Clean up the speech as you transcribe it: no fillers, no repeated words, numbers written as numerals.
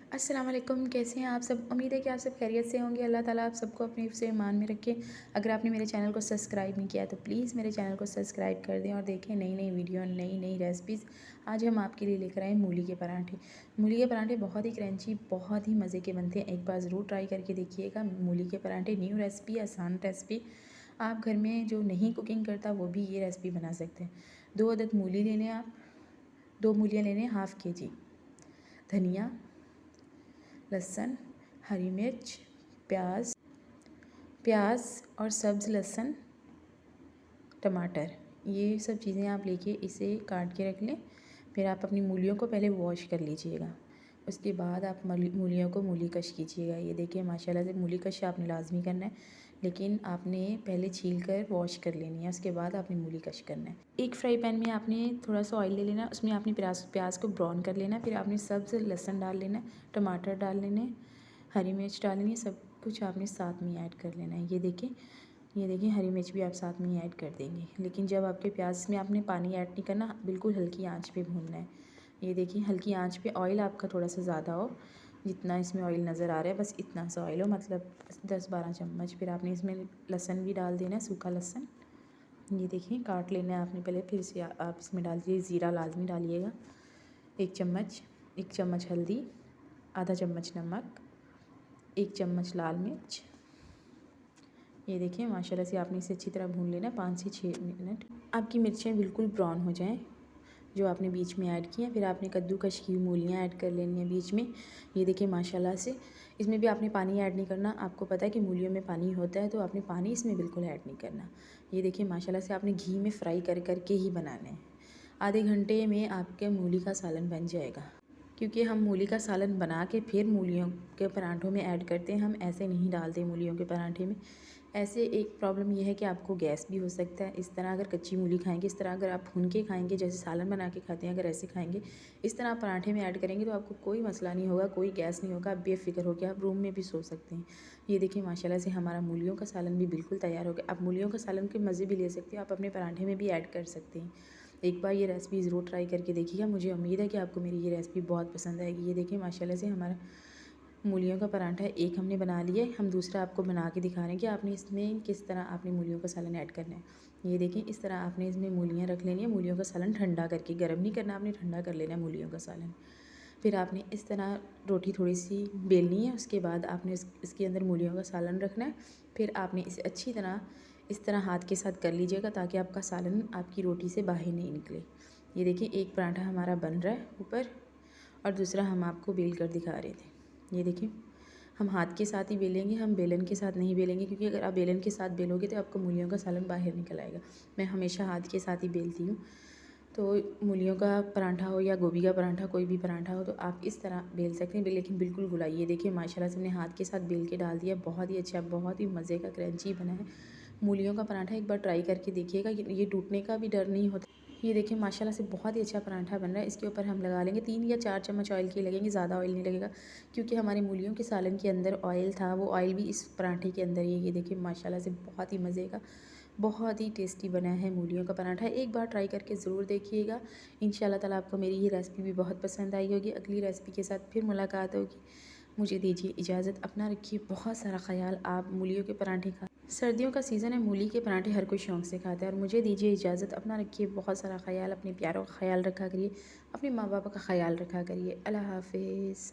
अस्सलाम वालेकुम, कैसे हैं आप सब। उम्मीद है कि आप सब खैरियत से होंगे। अल्लाह ताला आप सबको अपने हिफ्ज़ ए ईमान में रखे। अगर आपने मेरे चैनल को सब्सक्राइब नहीं किया तो प्लीज़ मेरे चैनल को सब्सक्राइब कर दें और देखें नई नई वीडियो, नई नई रेसिपीज़। आज हम आपके लिए लेकर आए मूली के पराठे। मूली के पराठे बहुत ही क्रंची, बहुत ही मज़े के बनते हैं। एक बार ज़रूर ट्राई करके देखिएगा मूली के पराठे। न्यू रेसिपी, आसान रेसिपी। आप घर में जो नहीं कुकिंग करता वो भी ये रेसिपी बना सकते हैं। 2 अदद मूली ले लें आप। 2 मूलियाँ ले लें, हाफ़ केजी धनिया, लहसुन, हरी मिर्च, प्याज और सब्ज़ लहसुन, टमाटर, ये सब चीज़ें आप लेके इसे काट के रख लें। फिर आप अपनी मूलियों को पहले वॉश कर लीजिएगा। उसके बाद आप मूलियों को मूली कश कीजिएगा। ये देखिए माशाल्लाह से मूली कश आपने लाजमी करना है, लेकिन आपने पहले छील कर वॉश कर लेनी है। उसके बाद आपने मूली कश करना है। एक फ्राई पैन में आपने थोड़ा सा ऑयल ले लेना है, उसमें आपने प्याज को ब्राउन कर लेना है। फिर आपने सब्ज़ लहसुन डाल लेना है, टमाटर डाल लेने हैं, हरी मिर्च डाल लेनी है। सब कुछ आपने साथ में ऐड कर लेना है। ये देखिए हरी मिर्च भी आप साथ में ही ऐड कर देंगे। लेकिन जब आपके प्याज में आपने पानी ऐड नहीं करना, बिल्कुल हल्की आंच पे भूनना है। ये देखिए हल्की आंच पे, ऑयल आपका थोड़ा सा ज़्यादा हो, जितना इसमें ऑयल नज़र आ रहा है बस इतना सा ऑयल हो, मतलब 10-12 चम्मच। फिर आपने इसमें लहसुन भी डाल देना है, सूखा लहसुन। ये देखिए काट लेना है आपने पहले। फिर से आप इसमें डाल दीजिए ज़ीरा, लाजमी डालिएगा 1 चम्मच। 1 चम्मच हल्दी, आधा चम्मच नमक, 1 चम्मच लाल मिर्च। ये देखिए माशाल्लाह से आपने इसे अच्छी तरह भून लेना 5 से 6 मिनट। आपकी मिर्चें बिल्कुल ब्राउन हो जाएं जो आपने बीच में ऐड की हैं। फिर आपने कद्दूकश की मूलियाँ ऐड कर लेनी है बीच में। ये देखिए माशाल्लाह से इसमें भी आपने पानी ऐड नहीं करना। आपको पता है कि मूलियों में पानी होता है, तो आपने पानी इसमें बिल्कुल ऐड नहीं करना। ये देखिए माशाल्लाह से आपने घी में फ्राई कर के ही बनाना है। आधे घंटे में आपके मूली का सालन बन जाएगा। क्योंकि हम मूली का सालन बना के फिर मूलियों के पराठों में ऐड करते हैं, हम ऐसे नहीं डालते मूलियों के पराठे में। ऐसे एक प्रॉब्लम यह है कि आपको गैस भी हो सकता है। इस तरह अगर कच्ची मूली खाएंगे, इस तरह अगर आप भून के खाएंगे, जैसे सालन बना के खाते हैं, अगर ऐसे खाएंगे, इस तरह आप पराठे में ऐड करेंगे तो आपको कोई मसला नहीं होगा, कोई गैस नहीं होगा। आप बेफिक्र हो के आप रूम में भी सो सकते हैं। ये देखिए माशाल्लाह से हमारा मूलियों का सालन भी बिल्कुल तैयार हो गया। आप मूलियों का सालन के मज़े भी ले सकते हो, आप अपने पराठे में भी ऐड कर सकते हैं। एक बार ये रेसिपी ज़रूर ट्राई करके देखिएगा। मुझे उम्मीद है कि आपको मेरी ये रेसिपी बहुत पसंद आएगी। ये देखिए माशाल्लाह से हमारा मूलियों का पराठा एक हमने बना लिया है। हम दूसरा आपको बना के दिखा रहे हैं कि आपने इसमें किस तरह आपने मूलियों का सालन ऐड करना है। ये देखिए इस तरह आपने इसमें मूलियाँ रख लेनी है। मूलियों का सालन ठंडा करके, गर्म नहीं करना, आपने ठंडा कर लेना है मूलियों का सालन। फिर आपने इस तरह रोटी थोड़ी सी बेलनी है। उसके बाद आपने इसके अंदर मूलियों का सालन रखना है। फिर आपने इसे अच्छी तरह इस तरह हाथ के साथ कर लीजिएगा ताकि आपका सालन आपकी रोटी से बाहर नहीं निकले। ये देखिए एक पराठा हमारा बन रहा है ऊपर, और दूसरा हम आपको बेल कर दिखा रहे थे। ये देखिए हम हाथ के साथ ही बेलेंगे, हम बेलन के साथ नहीं बेलेंगे, क्योंकि अगर आप बेलन के साथ बेलोगे तो आपको मूलियों का सालन बाहर निकल आएगा। मैं हमेशा हाथ के साथ ही बेलती हूँ। तो मूलियों का पराठा हो या गोभी का पराठा, कोई भी पराठा हो, तो आप इस तरह बेल सकते हैं, लेकिन बिल्कुल गुलाइए। देखिए माशाल्लाह से हमने हाथ के साथ बेल के डाल दिया। बहुत ही अच्छा, बहुत ही मज़े का क्रंची बना है मूलियों का पराठा। एक बार ट्राई करके देखिएगा, ये टूटने का भी डर नहीं होता। ये देखिए माशाल्लाह से बहुत ही अच्छा पराठा बन रहा है। इसके ऊपर हम लगा लेंगे 3 या 4 चम्मच ऑयल के लगेंगे, ज़्यादा ऑयल नहीं लगेगा, क्योंकि हमारे मूलियों के सालन के अंदर ऑयल था, वो ऑयल भी इस पराठे के अंदर ही। ये देखिए माशाल्लाह से बहुत ही मज़े का, बहुत ही टेस्टी बना है मूलियों का पराठा। एक बार ट्राई करके ज़रूर देखिएगा। इंशाल्लाह ताला आपको मेरी ये रेसिपी भी बहुत पसंद आई होगी। अगली रेसिपी के साथ फिर मुलाकात होगी। मुझे दीजिए इजाज़त। अपना रखिए बहुत सारा ख़याल। आप मूलियों के पराठे खा, सर्दियों का सीज़न है, मूली के पराठे हर कोई शौक़ से खाता है। और मुझे दीजिए इजाज़त। अपना रखिए बहुत सारा ख़याल। अपने प्यारों का ख़याल रखा करिए, अपने माँ बाप का ख़याल रखा करिए। अल्लाह हाफ़िज़।